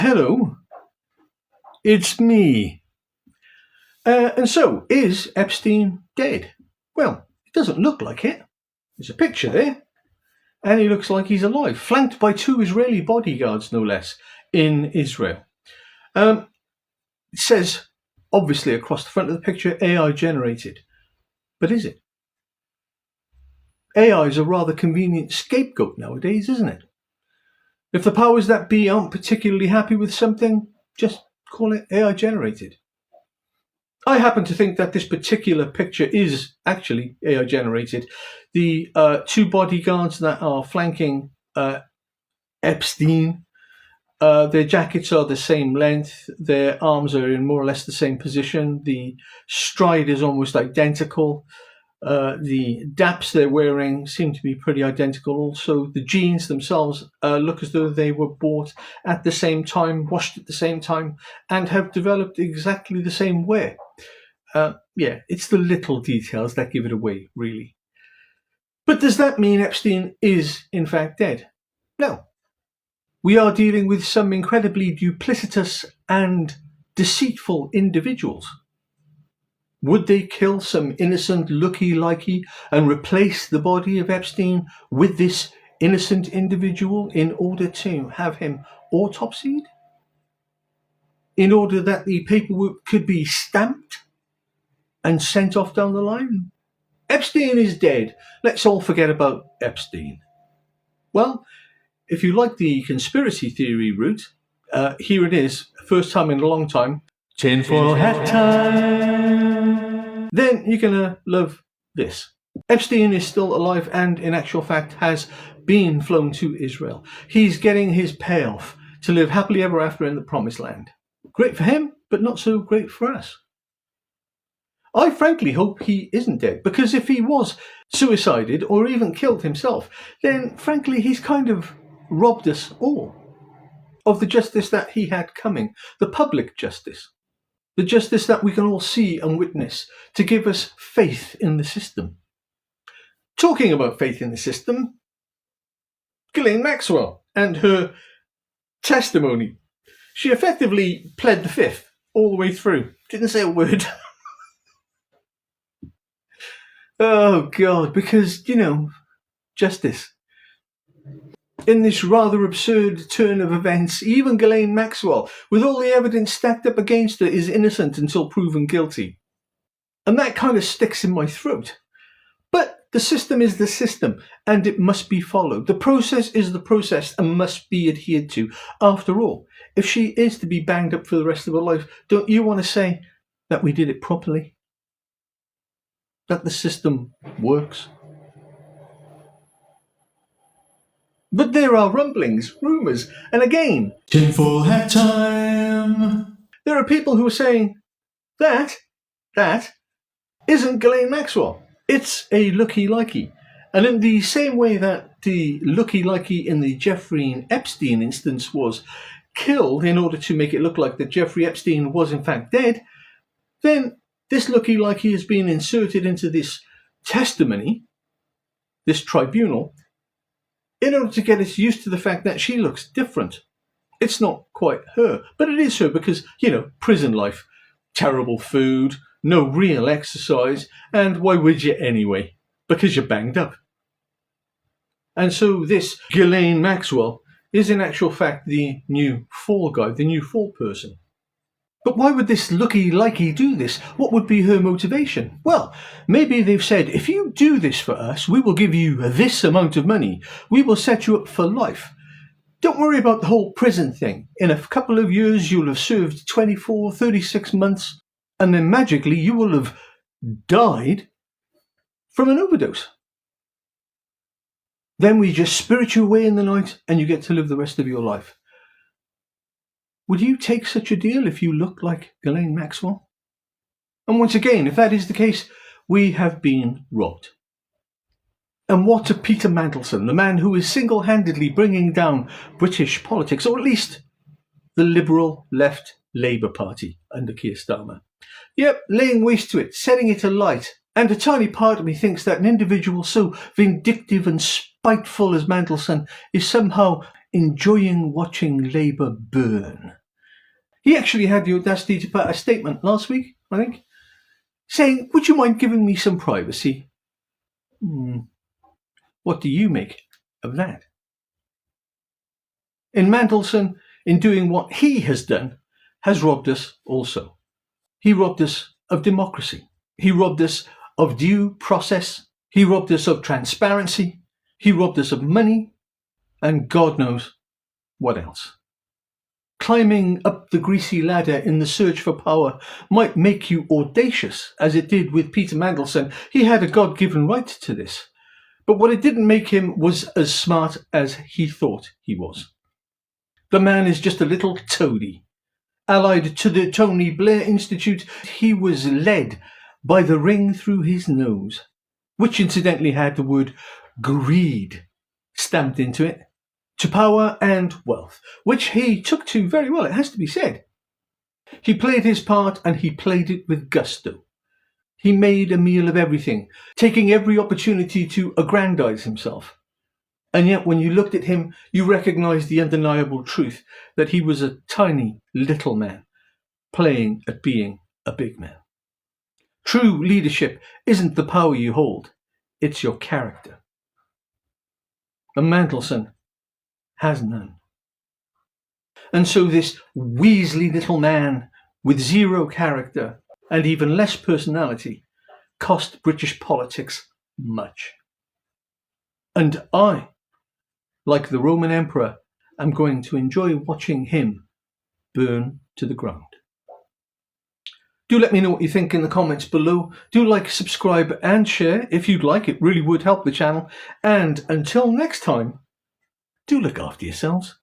Hello, it's me. And so, is Epstein dead? Well, it doesn't look like it. There's a picture there, and he looks like he's alive, flanked by two Israeli bodyguards, no less, in Israel. It says, obviously, across the front of the picture, AI generated. But is it? AI is a rather convenient scapegoat nowadays, isn't it? If the powers that be aren't particularly happy with something, just call it AI generated. I happen to think that this particular picture is actually AI generated. The two bodyguards that are flanking Epstein, their jackets are the same length, their arms are in more or less the same position, the stride is almost identical, the daps they're wearing seem to be pretty identical also. The jeans themselves look as though they were bought at the same time, washed at the same time, and have developed exactly the same wear. It's the little details that give it away, really. But does that mean Epstein is, in fact, dead? No. We are dealing with some incredibly duplicitous and deceitful individuals. Would they kill some innocent looky-likey and replace the body of Epstein with this innocent individual in order to have him autopsied? In order that the paperwork could be stamped and sent off down the line? Epstein is dead. Let's all forget about Epstein. Well, if you like the conspiracy theory route, here it is, first time in a long time. Tinfoil hat time! Then you're going to love this. Epstein is still alive and, in actual fact, has been flown to Israel. He's getting his payoff to live happily ever after in the promised land. Great for him, but not so great for us. I frankly hope he isn't dead, because if he was suicided or even killed himself, then frankly he's kind of robbed us all of the justice that he had coming, the public justice, the justice that we can all see and witness to give us faith in the system. Talking about faith in the system, Ghislaine Maxwell and her testimony. She effectively pled the fifth all the way through. Didn't say a word. Oh, God, because, justice. In this rather absurd turn of events, even Ghislaine Maxwell, with all the evidence stacked up against her, is innocent until proven guilty. And that kind of sticks in my throat. But the system is the system, and it must be followed. The process is the process and must be adhered to. After all, if she is to be banged up for the rest of her life, don't you want to say that we did it properly? That the system works? But there are rumblings, rumours, and again, tinfoil hat time. There are people who are saying that isn't Ghislaine Maxwell. It's a looky-likey. And in the same way that the looky-likey in the Jeffrey Epstein instance was killed in order to make it look like that Jeffrey Epstein was in fact dead, then this looky-likey has been inserted into this testimony, this tribunal, in order to get us used to the fact that she looks different. It's not quite her, but it is her because, prison life, terrible food, no real exercise, and why would you anyway? Because you're banged up. And so this Ghislaine Maxwell is in actual fact the new fall guy, the new fall person. But why would this looky-likey do this? What would be her motivation? Well, maybe they've said, if you do this for us, we will give you this amount of money. We will set you up for life. Don't worry about the whole prison thing. In a couple of years, you'll have served 24, 36 months, and then magically you will have died from an overdose. Then we just spirit you away in the night, and you get to live the rest of your life. Would you take such a deal if you look like Ghislaine Maxwell? And once again, if that is the case, we have been robbed. And what of Peter Mandelson, the man who is single-handedly bringing down British politics, or at least the Liberal Left Labour Party under Keir Starmer? Yep, laying waste to it, setting it alight. And a tiny part of me thinks that an individual so vindictive and spiteful as Mandelson is somehow enjoying watching Labour burn. He actually had the audacity to put a statement last week, I think, saying, "Would you mind giving me some privacy?" What do you make of that? In Mandelson, in doing what he has done, has robbed us also. He robbed us of democracy. He robbed us of due process. He robbed us of transparency. He robbed us of money. And God knows what else. Climbing up the greasy ladder in the search for power might make you audacious, as it did with Peter Mandelson. He had a God-given right to this. But what it didn't make him was as smart as he thought he was. The man is just a little toady. Allied to the Tony Blair Institute, he was led by the ring through his nose, which incidentally had the word greed stamped into it, to power and wealth, which he took to very well, it has to be said. He played his part and he played it with gusto. He made a meal of everything, taking every opportunity to aggrandize himself. And yet when you looked at him, you recognized the undeniable truth that he was a tiny little man playing at being a big man. True leadership isn't the power you hold, it's your character. And Mandelson has none. And so this weaselly little man with zero character and even less personality cost British politics much. And I, like the Roman emperor, am going to enjoy watching him burn to the ground. Do let me know what you think in the comments below. Do like, subscribe and share if you'd like. It really would help the channel. And until next time, do look after yourselves.